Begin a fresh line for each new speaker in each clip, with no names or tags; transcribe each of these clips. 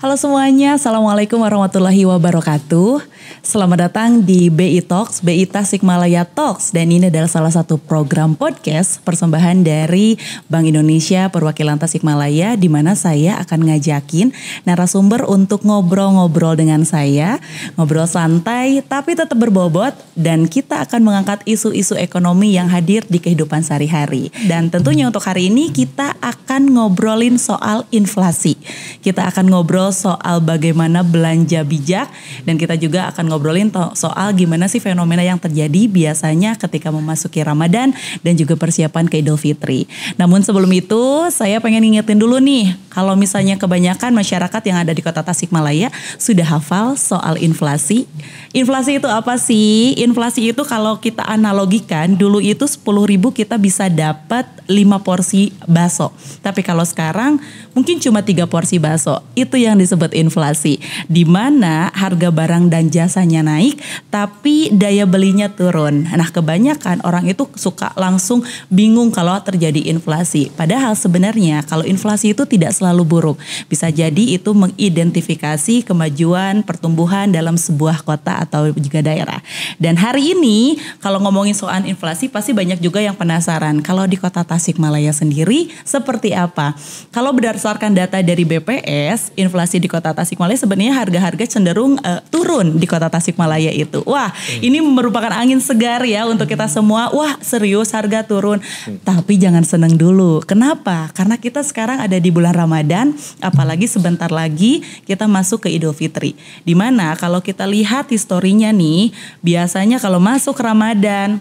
Halo semuanya, Assalamualaikum warahmatullahi wabarakatuh. Selamat datang di BI Talks, BI Tasikmalaya Talks. Dan ini adalah salah satu program podcast persembahan dari Bank Indonesia Perwakilan Tasikmalaya, di mana saya akan ngajakin narasumber untuk ngobrol-ngobrol dengan saya. Ngobrol santai tapi tetap berbobot, dan kita akan mengangkat isu-isu ekonomi yang hadir di kehidupan sehari-hari. Dan tentunya untuk hari ini kita akan ngobrolin soal inflasi. Kita akan ngobrol soal bagaimana belanja bijak, dan kita juga akan ngobrolin soal gimana sih fenomena yang terjadi biasanya ketika memasuki Ramadan dan juga persiapan ke Idul Fitri. Namun sebelum itu saya pengen ngingetin dulu nih, kalau misalnya kebanyakan masyarakat yang ada di kota Tasikmalaya sudah hafal soal inflasi. Inflasi itu apa sih? Inflasi itu kalau kita analogikan, dulu itu 10.000 kita bisa dapat 5 porsi bakso. Tapi kalau sekarang mungkin cuma 3 porsi bakso. Itu yang disebut inflasi, di mana harga barang dan jasanya naik tapi daya belinya turun. Nah, kebanyakan orang itu suka langsung bingung kalau terjadi inflasi. Padahal sebenarnya kalau inflasi itu tidak selalu buruk. Bisa jadi itu mengidentifikasi kemajuan pertumbuhan dalam sebuah kota atau juga daerah. Dan hari ini kalau ngomongin soal inflasi, pasti banyak juga yang penasaran kalau di kota Tasikmalaya sendiri seperti apa. Kalau berdasarkan data dari BPS, inflasi di kota Tasikmalaya sebenarnya harga-harga cenderung turun di kota Tasikmalaya itu. Wah, ini merupakan angin segar ya untuk kita semua. Wah, serius harga turun. Tapi jangan seneng dulu. Kenapa? Karena kita sekarang ada di bulan Ramadan, apalagi sebentar lagi kita masuk ke Idul Fitri. Dimana kalau kita lihat historinya nih, biasanya kalau masuk Ramadan,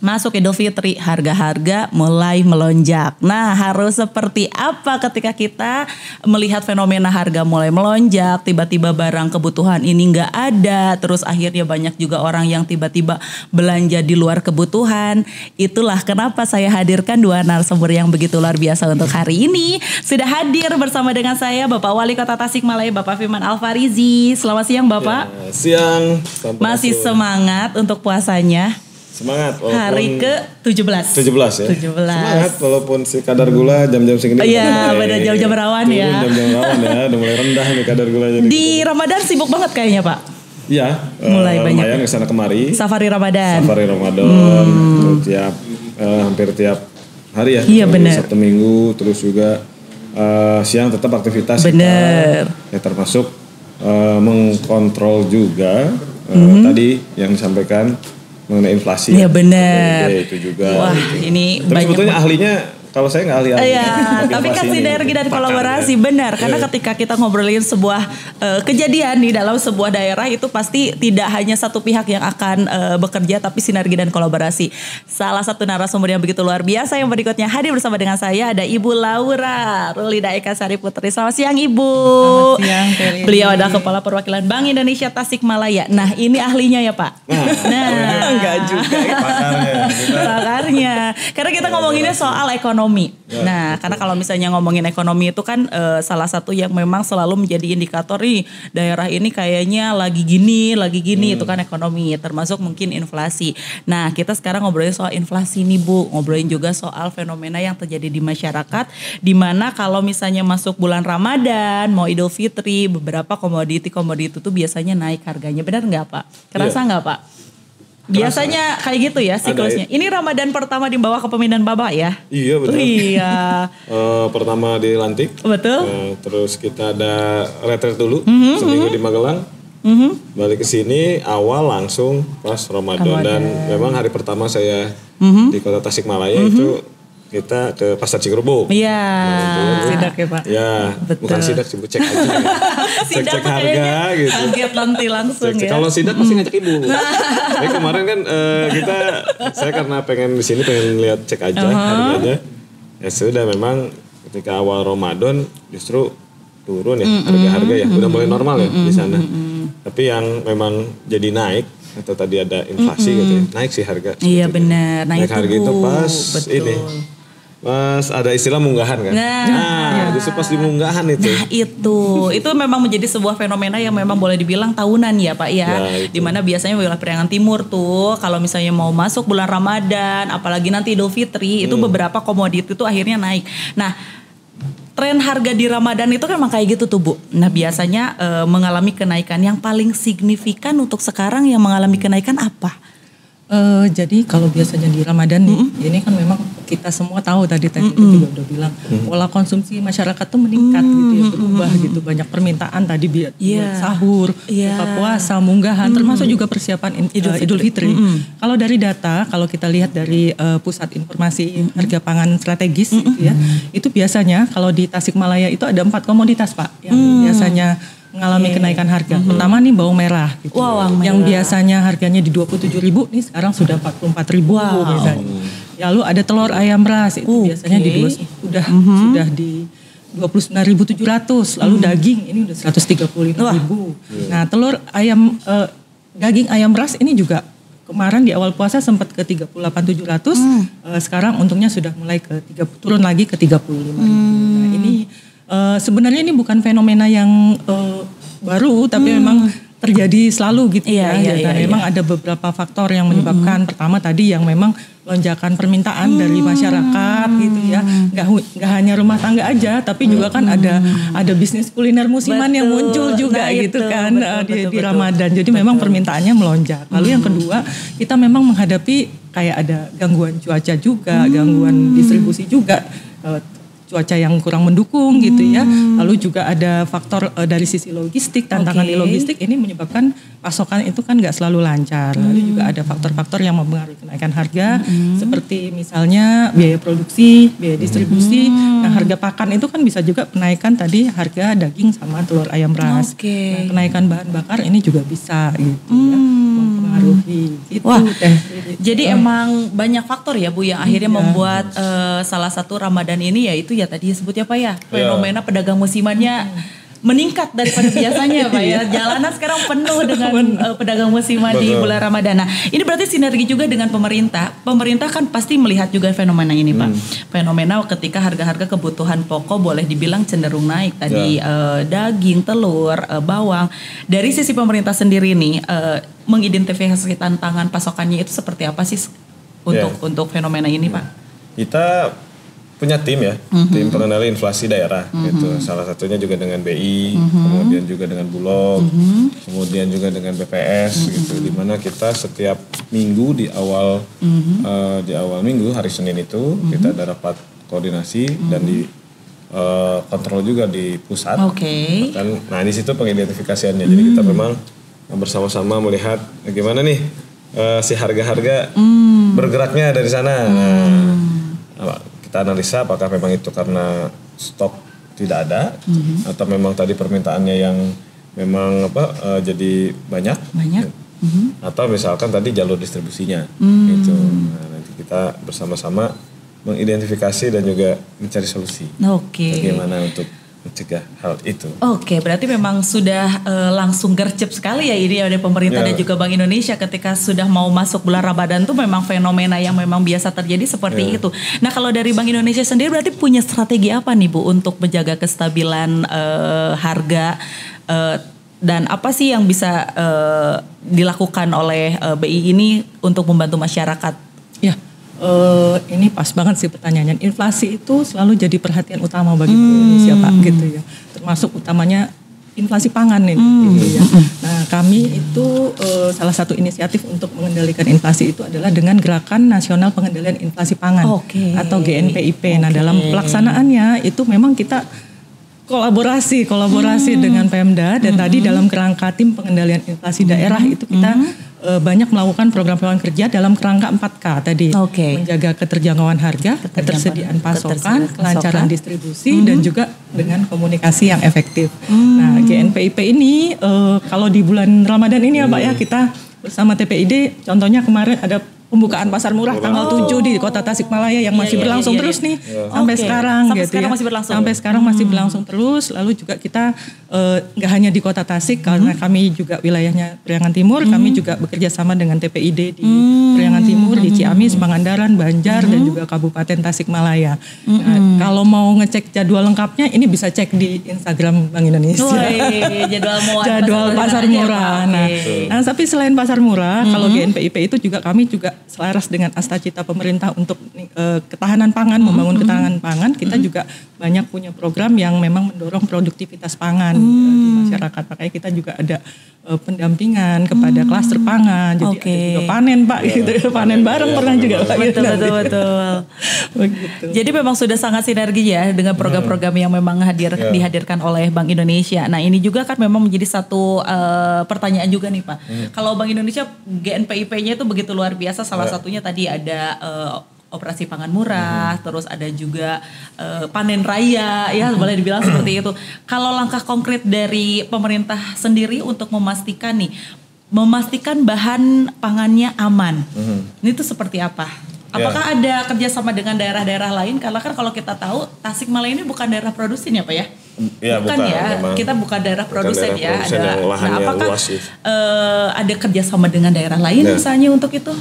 masuk Idul Fitri, harga-harga mulai melonjak. Nah, harus seperti apa ketika kita melihat fenomena harga mulai melonjak, tiba-tiba barang kebutuhan ini nggak ada, terus akhirnya banyak juga orang yang tiba-tiba belanja di luar kebutuhan. Itulah kenapa saya hadirkan dua narasumber yang begitu luar biasa untuk hari ini. Sudah hadir bersama dengan saya Bapak Wali Kota Tasikmalaya, Bapak Firman Alfarizi. Selamat siang Bapak.
Ya, siang.
Masih semangat untuk puasanya?
Semangat walaupun
hari ke-17
ya. 17. Semangat walaupun si kadar gula jam-jam segini.
Iya, pada jam-jam rawan ya.
Jam-jam rawan ya, udah mulai rendah nih kadar gulanya.
Di Ramadan sibuk banget kayaknya Pak.
Iya,
mulai banyak.
Lumayan kesana kemari.
Safari Ramadan.
Hampir tiap hari ya.
Iya benar.
Sabtu Minggu, terus juga siang tetap aktivitas.
Bener.
Ya termasuk mengkontrol juga tadi yang disampaikan mengenai inflasi.
Iya benar.
Itu juga.
Wah, ini
tapi
banyak.
Sebetulnya ahlinya, kalau saya nggak ahli.
Iya, tapi kan sinergi dan kolaborasi benar. Karena ketika kita ngobrolin sebuah kejadian di dalam sebuah daerah, itu pasti tidak hanya satu pihak yang akan bekerja, tapi sinergi dan kolaborasi. Salah satu narasumber yang begitu luar biasa yang berikutnya hadir bersama dengan saya, ada Ibu Laura Rulida Eka Sari Putri. Selamat siang Ibu.
Selamat siang Kelly.
Beliau adalah Kepala Perwakilan Bank Indonesia Tasikmalaya. Nah, ini ahlinya ya Pak. Nah,
enggak juga
pakarnya. Karena kita ngomonginnya soal ekonomi. Nah, karena kalau misalnya ngomongin ekonomi itu kan salah satu yang memang selalu menjadi indikator nih, daerah ini kayaknya lagi gini itu kan ekonomi, termasuk mungkin inflasi. Nah, kita sekarang ngobrolin soal inflasi nih Bu, ngobrolin juga soal fenomena yang terjadi di masyarakat, di mana kalau misalnya masuk bulan Ramadan, mau Idul Fitri, beberapa komoditi itu biasanya naik harganya. Benar nggak Pak? Kerasa nggak Pak? Biasanya kayak gitu ya siklusnya. Ini Ramadan pertama di bawah kepemimpinan Bapak ya?
Iya betul.
Iya.
Pertama dilantik.
Betul.
Terus kita ada retret dulu seminggu di Magelang. Balik ke sini awal langsung pas Ramadan. Dan memang hari pertama saya di kota Tasikmalaya itu kita ke Pasar Cikurubo.
Iya.
Sidak ya Pak.
Ya,
betul.
bukan sidak sih, cek aja. Cek harga gitu.
Kaget nanti langsung ya.
Kalau sidak pasti ngajak ibu. Tapi kemarin kan saya karena pengen di sini pengen lihat cek aja harganya. Ya sudah, memang ketika awal Ramadan justru turun ya harga-harga ya. Udah mulai normal ya di sana. Tapi yang memang jadi naik atau tadi ada inflasi gitu ya, naik sih harga.
Iya benar.
Naik harga itu pas ini. Mas ada istilah munggahan kan? Nah, justru pas di munggahan itu.
Nah itu memang menjadi sebuah fenomena yang memang boleh dibilang tahunan ya Pak ya. Dimana biasanya wilayah Periangan Timur tuh kalau misalnya mau masuk bulan Ramadan, apalagi nanti Idul Fitri, itu beberapa komoditi itu akhirnya naik. Nah tren harga di Ramadan itu kan memang kayak gitu tuh Bu. Nah biasanya mengalami kenaikan yang paling signifikan untuk sekarang yang mengalami kenaikan apa?
Jadi kalau biasanya di Ramadan nih, ini kan memang kita semua tahu tadi juga udah bilang pola konsumsi masyarakat tuh meningkat gitu ya, berubah gitu, banyak permintaan tadi buat sahur, buka puasa, munggahan, termasuk juga persiapan Idul Fitri. Kalau dari data, kalau kita lihat dari Pusat Informasi Harga Pangan Strategis gitu ya, itu biasanya kalau di Tasikmalaya itu ada 4 komoditas Pak yang biasanya mengalami kenaikan harga. Pertama nih bawang merah gitu. Yang biasanya harganya di 27.000 nih sekarang sudah 44.000 misalnya. Lalu ada telur ayam ras itu biasanya di sudah di 29.700. Lalu daging ini udah 135.000. Nah, telur ayam daging ayam ras ini juga kemarin di awal puasa sempat ke 38.700. Sekarang untungnya sudah mulai turun lagi ke 35.000. Nah, ini sebenarnya ini bukan fenomena yang baru, tapi memang terjadi selalu gitu memang ada beberapa faktor yang menyebabkan. Pertama tadi yang memang lonjakan permintaan dari masyarakat gitu ya. Nggak hanya rumah tangga aja, tapi juga kan ada bisnis kuliner musiman yang muncul juga gitu kan di Ramadan. Jadi memang permintaannya melonjak. Lalu yang kedua, kita memang menghadapi kayak ada gangguan cuaca juga, gangguan distribusi juga. Cuaca yang kurang mendukung gitu ya. Lalu juga ada faktor dari sisi logistik, tantangan di logistik ini menyebabkan pasokan itu kan nggak selalu lancar. Lalu juga ada faktor-faktor yang mempengaruhi kenaikan harga seperti misalnya biaya produksi, biaya distribusi. Nah, harga pakan itu kan bisa juga kenaikan tadi harga daging sama telur ayam ras. Nah, kenaikan bahan bakar ini juga bisa gitu ya, mempengaruhi. Gitu.
Wah, jadi emang banyak faktor ya Bu yang akhirnya membuat salah satu Ramadan ini yaitu ya tadi sebutnya Pak ya, fenomena pedagang musimannya meningkat daripada biasanya Pak ya. Jalanan sekarang penuh dengan pedagang musiman di bulan Ramadan. Nah, ini berarti sinergi juga dengan pemerintah. Pemerintah kan pasti melihat juga fenomena ini Pak. Fenomena ketika harga-harga kebutuhan pokok boleh dibilang cenderung naik. Tadi daging, telur, bawang. Dari sisi pemerintah sendiri nih mengidentifikasi tantangan pasokannya itu seperti apa sih untuk fenomena ini Pak?
Kita punya tim ya, tim pengendali inflasi daerah gitu. Salah satunya juga dengan BI, kemudian juga dengan Bulog, kemudian juga dengan BPS gitu. Di mana kita setiap minggu di awal minggu hari Senin itu kita ada rapat koordinasi dan di kontrol juga di pusat. Nah di situ pengidentifikasiannya. Jadi kita memang bersama-sama melihat bagaimana nih si harga-harga bergeraknya dari sana. Nah, kita analisa apakah memang itu karena stok tidak ada atau memang tadi permintaannya yang memang jadi banyak. Atau misalkan tadi jalur distribusinya gitu. Nah, nanti kita bersama-sama mengidentifikasi dan juga mencari solusi. Bagaimana untuk mencegah hal itu.
Berarti memang sudah langsung gercep sekali ya ini oleh pemerintah dan juga Bank Indonesia ketika sudah mau masuk bulan Ramadan tuh memang fenomena yang memang biasa terjadi seperti itu. Nah, kalau dari Bank Indonesia sendiri berarti punya strategi apa nih Bu untuk menjaga kestabilan harga dan apa sih yang bisa dilakukan oleh BI ini untuk membantu masyarakat?
Ya. Ini pas banget sih pertanyaannya. Inflasi itu selalu jadi perhatian utama bagi Indonesia Pak gitu ya. Termasuk utamanya inflasi pangan ini. Gitu ya. Nah kami itu salah satu inisiatif untuk mengendalikan inflasi itu adalah dengan Gerakan Nasional Pengendalian Inflasi Pangan atau GNPIP. Nah dalam pelaksanaannya itu memang kita kolaborasi dengan Pemda dan tadi dalam kerangka tim pengendalian inflasi daerah itu kita banyak melakukan program-program kerja dalam kerangka 4K tadi. Menjaga keterjangkauan harga, ketersediaan pasokan, kelancaran distribusi dan juga dengan komunikasi yang efektif. Nah, GNPIP ini kalau di bulan Ramadan ini ya Pak ya, kita bersama TPID contohnya kemarin ada pembukaan pasar murah tanggal 7 di Kota Tasikmalaya yang masih berlangsung terus nih sampai sekarang gitu ya. Sampai sekarang masih berlangsung terus. Lalu juga kita nggak hanya di Kota Tasik karena kami juga wilayahnya Priangan Timur, kami juga bekerja sama dengan TPID di Priangan Timur, di Ciamis, Pangandaran, Banjar dan juga Kabupaten Tasikmalaya. Nah, kalau mau ngecek jadwal lengkapnya ini bisa cek di Instagram Bank Indonesia. Jadwal pasar murah. Nah, tapi selain pasar murah, kalau GNPIP itu juga kami juga selaras dengan Asta Cita pemerintah untuk ketahanan pangan, membangun ketahanan pangan, kita juga banyak punya program yang memang mendorong produktivitas pangan di masyarakat. Makanya kita juga ada pendampingan kepada klaster pangan. Jadi ada juga panen Pak, gitu. Panen bareng pernah juga Pak.
Betul. Begitu. Jadi memang sudah sangat sinergi ya dengan program-program yang memang dihadirkan oleh Bank Indonesia. Nah ini juga kan memang menjadi satu pertanyaan juga nih Pak. Kalau Bank Indonesia GNPIP-nya itu begitu luar biasa. Salah satunya tadi ada operasi pangan murah, terus ada juga panen raya, ya boleh dibilang seperti itu. Kalau langkah konkret dari pemerintah sendiri untuk memastikan bahan pangannya aman, ini tuh seperti apa? Apakah ada kerjasama dengan daerah-daerah lain? Karena kan kalau kita tahu Tasikmalaya ini bukan daerah produsen ya Pak ya?
Ya, bukan ya,
kita bukan daerah produsen ya.
Apakah
ada kerjasama dengan daerah lain misalnya untuk itu?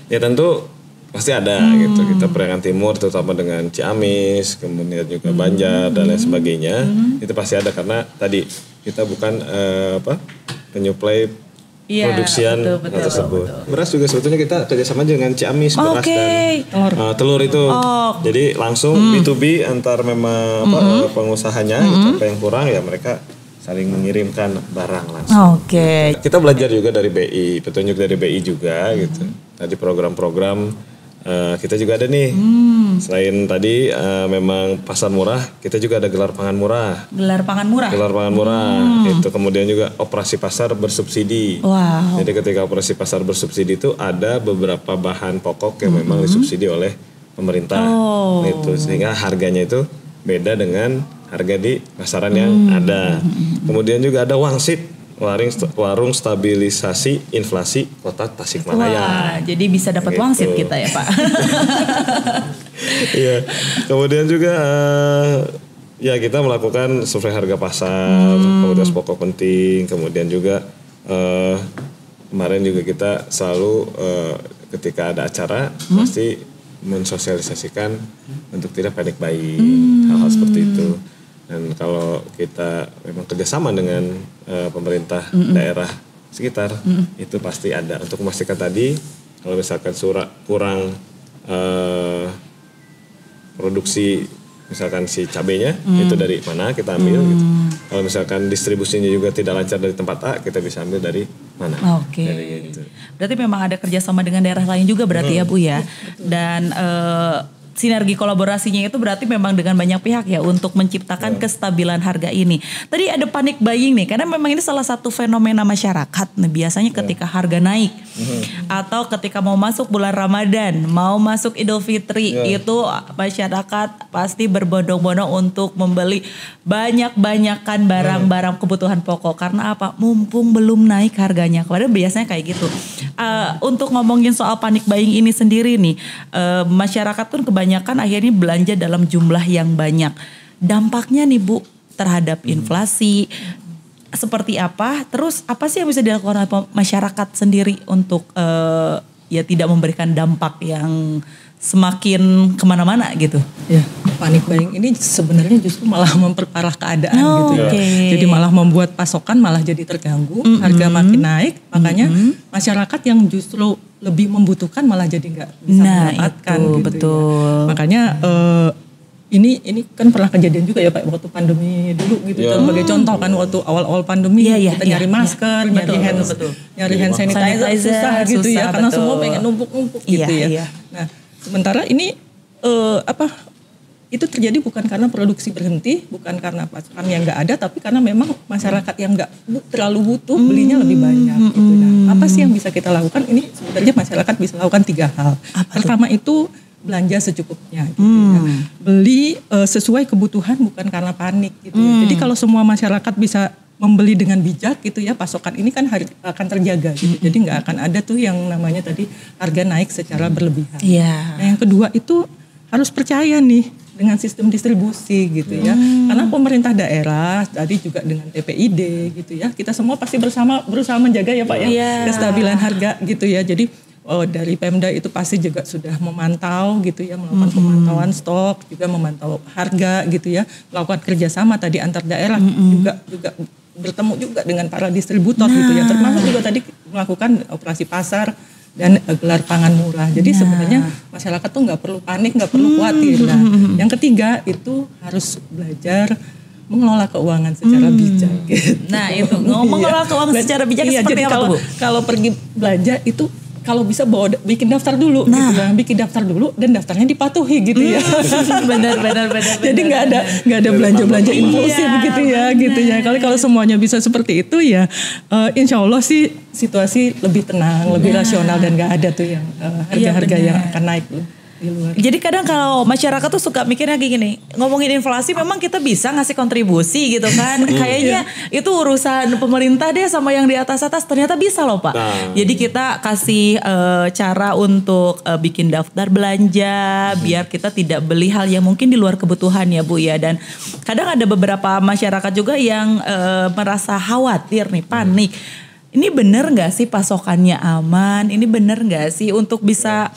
Ya tentu pasti ada gitu. Kita Priangan Timur terutama dengan Ciamis, kemudian juga Banjar dan lain sebagainya. Itu pasti ada karena tadi kita bukan penyuplai produksian tersebut. Betul. Beras juga sebetulnya kita kerjasama dengan Ciamis, beras dan telur itu. Jadi langsung B2B antar memang pengusahanya gitu, apa yang kurang ya mereka saling mengirimkan barang langsung. Kita belajar juga dari BI, petunjuk dari BI juga gitu. Tadi program-program kita juga ada nih. Selain tadi memang pasar murah, kita juga ada gelar pangan murah. Gelar pangan murah. Itu kemudian juga operasi pasar bersubsidi.
Wow.
Jadi ketika operasi pasar bersubsidi itu ada beberapa bahan pokok yang memang disubsidi oleh pemerintah. Itu sehingga harganya itu beda dengan harga di pasaran yang ada. Kemudian juga ada wangsit. Warung stabilisasi inflasi Kota Tasikmalaya.
Wah, jadi bisa dapat wangsit kita ya Pak.
Iya. Kemudian juga ya kita melakukan survei harga pasar, komoditas pokok penting. Kemudian juga kemarin juga kita selalu ketika ada acara pasti mensosialisasikan untuk tidak panik buying, hal-hal seperti itu. Dan kalau kita memang kerjasama dengan pemerintah daerah sekitar, itu pasti ada. Untuk memastikan tadi, kalau misalkan kurang produksi, misalkan si cabenya, itu dari mana kita ambil. Gitu. Kalau misalkan distribusinya juga tidak lancar dari tempat A, kita bisa ambil dari mana.
Gitu. Berarti memang ada kerjasama dengan daerah lain juga berarti ya Bu ya. Dan sinergi kolaborasinya itu berarti memang dengan banyak pihak ya untuk menciptakan kestabilan harga ini. Tadi ada panic buying nih, karena memang ini salah satu fenomena masyarakat. Nah, biasanya ketika harga naik atau ketika mau masuk bulan Ramadan, mau masuk Idul Fitri, itu masyarakat pasti berbondong-bondong untuk membeli banyak-banyakan barang-barang kebutuhan pokok. Karena apa? Mumpung belum naik harganya. Padahal biasanya kayak gitu. Untuk ngomongin soal panic buying ini sendiri nih, masyarakat tuh kebanyakan akhirnya belanja dalam jumlah yang banyak. Dampaknya nih Bu terhadap inflasi seperti apa? Terus apa sih yang bisa dilakukan oleh masyarakat sendiri untuk ya tidak memberikan dampak yang semakin kemana-mana gitu?
Ya, panic buying ini sebenarnya justru malah memperparah keadaan gitu ya. Jadi malah membuat pasokan malah jadi terganggu, harga makin naik, makanya masyarakat yang justru lebih membutuhkan malah jadi nggak bisa mendapatkan gitu.
Betul.
Ya. Makanya ini kan pernah kejadian juga ya Pak waktu pandemi dulu gitu. Sebagai contoh kan waktu awal-awal pandemi kita nyari masker, nyari hand sanitizer susah gitu ya, karena semua pengen numpuk-numpuk gitu ya. Nah, sementara ini itu terjadi bukan karena produksi berhenti, bukan karena pasokan yang nggak ada, tapi karena memang masyarakat yang nggak terlalu butuh belinya lebih banyak. Gitu. Nah, apa sih yang bisa kita lakukan? Ini sebenarnya masyarakat bisa lakukan 3 hal. Pertama itu belanja secukupnya, gitu ya. Beli sesuai kebutuhan, bukan karena panik. Gitu ya. Jadi kalau semua masyarakat bisa membeli dengan bijak gitu ya, pasokan ini kan akan terjaga gitu. Jadi nggak akan ada tuh yang namanya tadi harga naik secara berlebihan. Nah, yang kedua itu harus percaya nih dengan sistem distribusi gitu ya. Karena pemerintah daerah tadi juga dengan TPID gitu ya. Kita semua pasti berusaha menjaga ya Pak ya kestabilan harga gitu ya. Jadi dari Pemda itu pasti juga sudah memantau gitu ya, melakukan pemantauan stok, juga memantau harga gitu ya. Melakukan kerjasama tadi antar daerah juga bertemu juga dengan para distributor gitu ya. Termasuk juga tadi melakukan operasi pasar dan gelar pangan murah. Jadi sebenarnya masyarakat tuh nggak perlu panik, nggak perlu khawatir. Nah, yang ketiga itu harus belajar mengelola keuangan secara bijak. Gitu.
Nah itu mengelola keuangan secara bijak seperti
jadi
apa tuh Bu?
Kalau pergi belanja itu kalau bisa bikin daftar dulu, gitu kan. Bikin daftar dulu dan daftarnya dipatuhi gitu ya.
Benar.
Jadi nggak ada belanja impulsif gitu ya. Kalau semuanya bisa seperti itu ya, insya Allah sih situasi lebih tenang, lebih rasional dan nggak ada tuh yang harga-harga yang akan naik loh.
Jadi kadang kalau masyarakat tuh suka mikirnya kayak gini, ngomongin inflasi memang kita bisa ngasih kontribusi gitu kan. Kayaknya itu urusan pemerintah deh sama yang di atas-atas, ternyata bisa loh Pak. Jadi kita kasih cara untuk bikin daftar belanja biar kita tidak beli hal yang mungkin di luar kebutuhan ya Bu ya. Dan kadang ada beberapa masyarakat juga yang merasa khawatir nih, panik. Ini bener gak sih pasokannya aman? Ini bener gak sih untuk bisa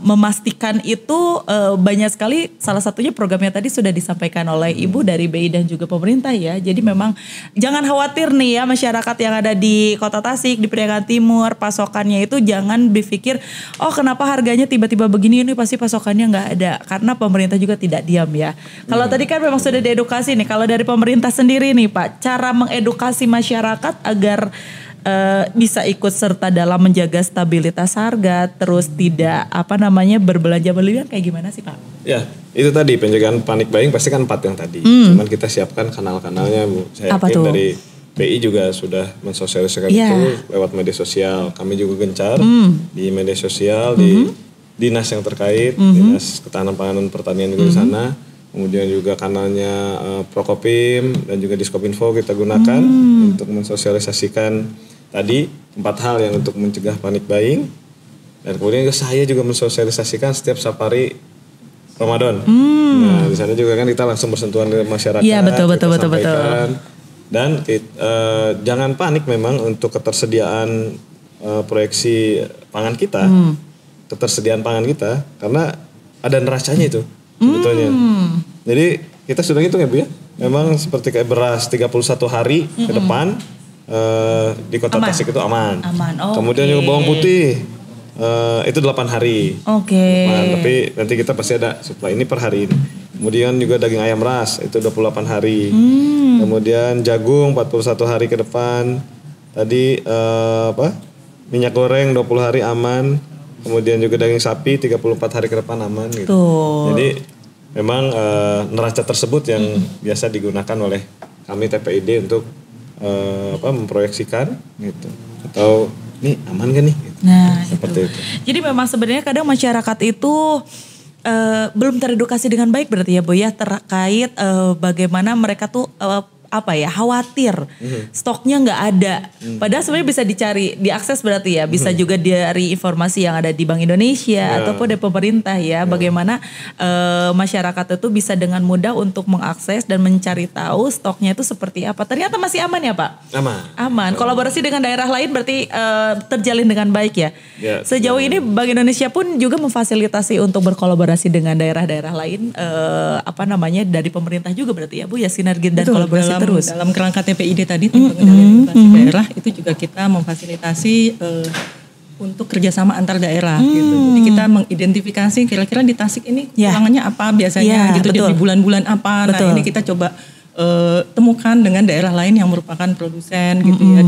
memastikan itu banyak sekali, salah satunya programnya tadi sudah disampaikan oleh Ibu dari BI dan juga pemerintah ya. Jadi memang jangan khawatir nih ya masyarakat yang ada di Kota Tasik, di Periangan Timur, pasokannya itu jangan berpikir oh kenapa harganya tiba-tiba begini, ini pasti pasokannya nggak ada, karena pemerintah juga tidak diam ya. Kalau tadi kan memang sudah diedukasi nih, kalau dari pemerintah sendiri nih Pak, cara mengedukasi masyarakat agar bisa ikut serta dalam menjaga stabilitas harga, terus tidak berbelanja berlebihan kayak gimana sih Pak?
Ya itu tadi pencegahan panik buying pasti kan 4 yang tadi. Cuman kita siapkan kanal-kanalnya Bu. Saya yakin dari BI juga sudah mensosialisasikan itu lewat media sosial. Kami juga gencar di media sosial, di dinas yang terkait, dinas ketahanan pangan dan pertanian juga di sana. Kemudian juga kanalnya Prokopim dan juga Diskominfo kita gunakan untuk mensosialisasikan tadi 4 hal yang untuk mencegah panik buying. Dan kemudian saya juga mensosialisasikan setiap safari Ramadan. Nah di sana juga kan kita langsung bersentuhan dengan masyarakat.
Iya betul.
Dan jangan panik memang untuk ketersediaan proyeksi pangan kita, ketersediaan pangan kita, karena ada neracanya itu sebetulnya. Jadi kita sudah hitung ya Bu ya, memang seperti kayak beras 31 hari ke depan di Kota Tasik itu aman. Kemudian juga bawang putih itu 8 hari. Tapi nanti kita pasti ada supply ini per hari ini. Kemudian juga daging ayam ras itu 28 hari. Kemudian jagung 41 hari ke depan. Tadi minyak goreng 20 hari aman. Kemudian juga daging sapi 34 hari ke depan aman gitu. Jadi memang neraca tersebut yang biasa digunakan oleh kami TPID untuk memproyeksikan gitu, atau nih aman gak nih gitu.
Nah
seperti itu.
Jadi memang sebenarnya kadang masyarakat itu belum teredukasi dengan baik berarti ya Bu ya, terkait bagaimana mereka tuh khawatir stoknya nggak ada. Padahal sebenarnya bisa dicari, diakses berarti ya, bisa juga dari informasi yang ada di Bank Indonesia ataupun dari pemerintah ya. Bagaimana masyarakat itu bisa dengan mudah untuk mengakses dan mencari tahu stoknya itu seperti apa. Ternyata masih aman ya Pak? Aman. Kolaborasi dengan daerah lain berarti terjalin dengan baik ya. Sejauh ini Bank Indonesia pun juga memfasilitasi untuk berkolaborasi dengan daerah-daerah lain dari pemerintah juga berarti ya Bu ya, sinergi dan kolaborasi terus.
Dalam kerangka TPID tadi, tim pengendalian inflasi daerah, itu juga kita memfasilitasi untuk kerjasama antar daerah gitu. Jadi kita mengidentifikasi kira-kira di Tasik ini kekurangannya apa biasanya gitu, di bulan-bulan apa. Nah ini kita coba temukan dengan daerah lain yang merupakan produsen gitu ya,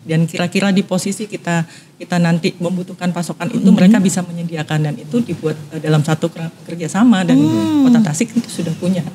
dan kira-kira di posisi kita nanti membutuhkan pasokan itu mereka bisa menyediakan, dan itu dibuat dalam satu kerjasama, dan Kota Tasik itu sudah punya.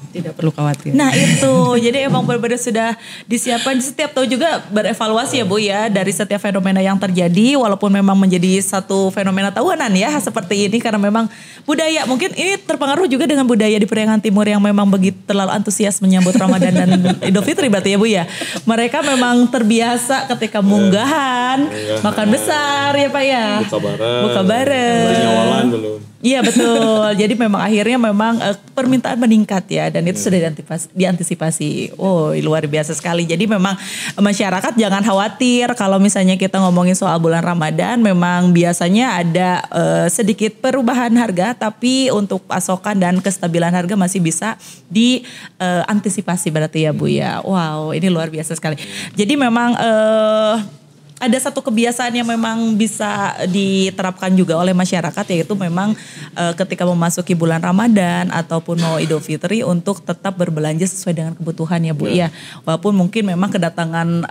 Tidak perlu khawatir.
Nah itu, jadi emang benar-benar sudah disiapkan. Setiap tahun juga berevaluasi ya Bu ya, dari setiap fenomena yang terjadi, walaupun memang menjadi satu fenomena tahunan ya seperti ini, karena memang budaya, mungkin ini terpengaruh juga dengan budaya di Periangan Timur yang memang begitu terlalu antusias menyambut Ramadan dan Idul Fitri berarti ya Bu ya. Mereka memang terbiasa ketika munggahan, makan besar ya Pak ya. Buka bareng.
Nyawalan belum.
Iya betul. Jadi memang akhirnya memang permintaan meningkat ya, dan itu sudah diantisipasi. Oh luar biasa sekali. Jadi memang masyarakat jangan khawatir kalau misalnya kita ngomongin soal bulan Ramadan, memang biasanya ada sedikit perubahan harga, tapi untuk pasokan dan kestabilan harga masih bisa diantisipasi berarti ya Bu ya. Wow ini luar biasa sekali. Jadi memang ada satu kebiasaan yang memang bisa diterapkan juga oleh masyarakat, yaitu memang ketika memasuki bulan Ramadan ataupun mau Idul Fitri untuk tetap berbelanja sesuai dengan kebutuhan ya Bu ya. Walaupun mungkin memang kedatangan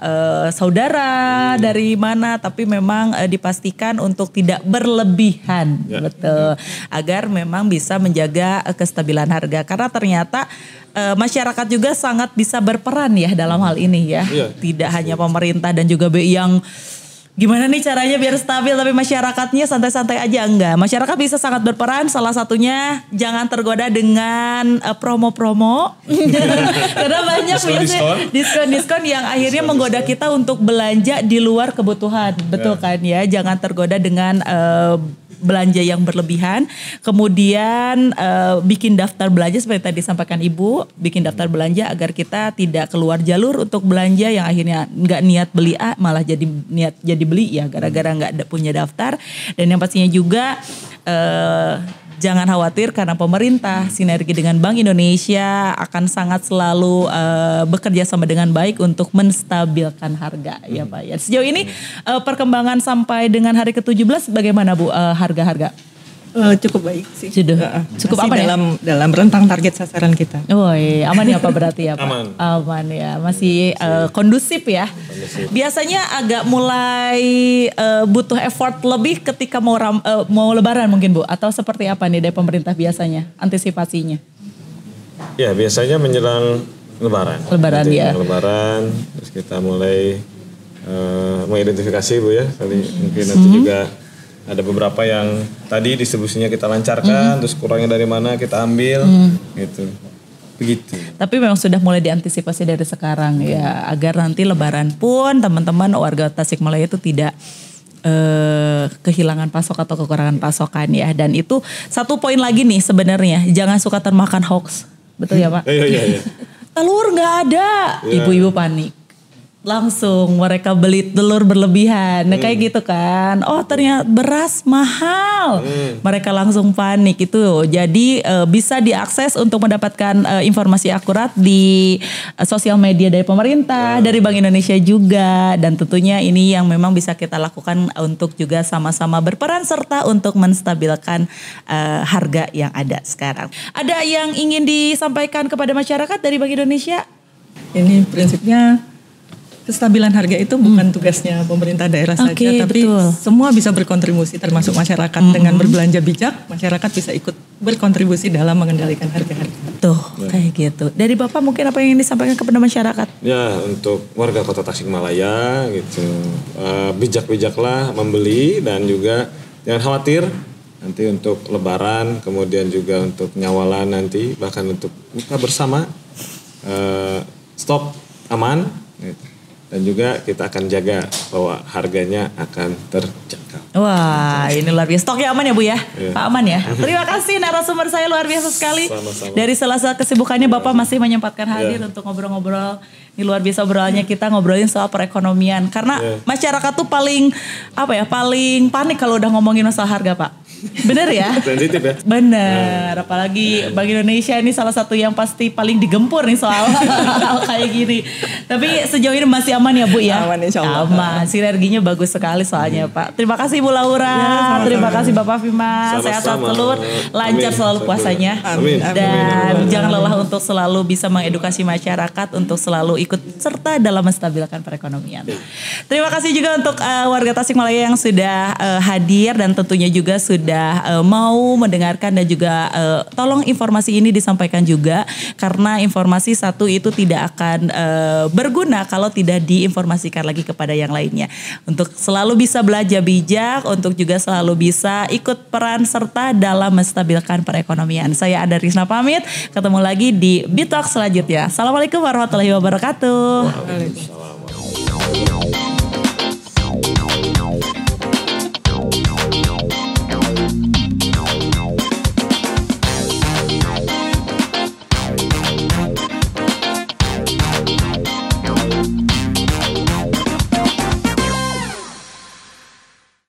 saudara dari mana, tapi memang dipastikan untuk tidak berlebihan, betul. Agar memang bisa menjaga kestabilan harga, karena ternyata masyarakat juga sangat bisa berperan ya dalam hal ini ya. Tidak hanya pemerintah dan juga BI yang gimana nih caranya biar stabil tapi masyarakatnya santai-santai aja, enggak. Masyarakat bisa sangat berperan, salah satunya jangan tergoda dengan promo-promo. Karena banyak diskon-diskon yang akhirnya menggoda kita untuk belanja di luar kebutuhan. Betul kan ya? Jangan tergoda dengan belanja yang berlebihan, kemudian bikin daftar belanja seperti tadi disampaikan Ibu, bikin daftar belanja agar kita tidak keluar jalur untuk belanja yang akhirnya nggak niat beli A malah jadi beli ya gara-gara nggak punya daftar. Dan yang pastinya juga jangan khawatir karena pemerintah sinergi dengan Bank Indonesia akan sangat selalu bekerja sama dengan baik untuk menstabilkan harga ya Pak ya. Sejauh ini perkembangan sampai dengan hari ke-17 bagaimana Bu harga-harga?
Cukup baik sih.
Sudah. Cukup
masih
aman
dalam rentang target sasaran kita.
Oh iya, aman ya Pak berarti ya Pak? Aman ya, masih kondusif ya. Biasanya agak mulai butuh effort lebih ketika mau lebaran mungkin Bu, atau seperti apa nih dari pemerintah biasanya antisipasinya?
Ya biasanya menjelang lebaran. Lebaran, terus kita mulai mengidentifikasi Bu ya, mungkin nanti juga ada beberapa yang tadi distribusinya kita lancarkan, terus kurangnya dari mana kita ambil, gitu. Begitu.
Tapi memang sudah mulai diantisipasi dari sekarang ya, agar nanti lebaran pun teman-teman warga Tasikmalaya itu tidak kehilangan pasok atau kekurangan pasokan ya. Dan itu satu poin lagi nih sebenarnya, jangan suka termakan hoax. Betul ya Pak?
Iya.
Telur nggak ada, ibu-ibu panik. Langsung mereka beli telur berlebihan, kayak gitu kan. Oh ternyata beras mahal, mereka langsung panik itu. Jadi bisa diakses untuk mendapatkan informasi akurat di sosial media dari pemerintah, dari Bank Indonesia juga. Dan tentunya ini yang memang bisa kita lakukan untuk juga sama-sama berperan serta untuk menstabilkan harga yang ada sekarang. Ada yang ingin disampaikan kepada masyarakat dari Bank Indonesia?
Ini prinsipnya kestabilan harga itu bukan tugasnya pemerintah daerah saja, tapi betul. Semua bisa berkontribusi termasuk masyarakat. Dengan berbelanja bijak, masyarakat bisa ikut berkontribusi dalam mengendalikan harga-harga.
Tuh, kayak gitu. Dari Bapak mungkin apa yang ingin disampaikan kepada masyarakat?
Ya, untuk warga Kota Tasikmalaya gitu, bijak-bijaklah membeli dan juga jangan khawatir nanti untuk lebaran, kemudian juga untuk nyawalan nanti, bahkan untuk buka bersama, stok aman gitu. Dan juga kita akan jaga bahwa harganya akan terjangkau.
Wah, ini luar biasa. Stoknya aman ya Bu ya? Pak aman ya? Terima kasih narasumber saya luar biasa sekali.
Sama-sama.
Dari sela-sela kesibukannya Bapak masih menyempatkan hadir untuk ngobrol-ngobrol. Ini luar biasa obrolannya, kita ngobrolin soal perekonomian. Karena masyarakat tuh paling panik kalau udah ngomongin masalah harga Pak. Bener ya?
Sensitif ya?
Bener, apalagi Bank Indonesia ini salah satu yang pasti paling digempur nih soal hal kayak gini. Tapi sejauh ini masih aman ya Bu ya?
Aman insya Allah.
Aman, sinerginya bagus sekali soalnya Pak. Terima kasih Bu Laura, terima kasih Bapak Fima, sehat-sehat telur, lancar selalu puasanya.
Amin.
Dan jangan lelah untuk selalu bisa mengedukasi masyarakat untuk selalu ikut serta dalam menstabilkan perekonomian. Terima kasih juga untuk warga Tasikmalaya yang sudah hadir dan tentunya juga sudah mau mendengarkan dan juga tolong informasi ini disampaikan juga karena informasi satu itu tidak akan berguna kalau tidak diinformasikan lagi kepada yang lainnya. Untuk selalu bisa belanja bijak, untuk juga selalu bisa ikut peran serta dalam menstabilkan perekonomian. Saya Ada Rizna pamit, ketemu lagi di BITalk selanjutnya. Assalamualaikum warahmatullahi wabarakatuh.
Waalaikumsalam.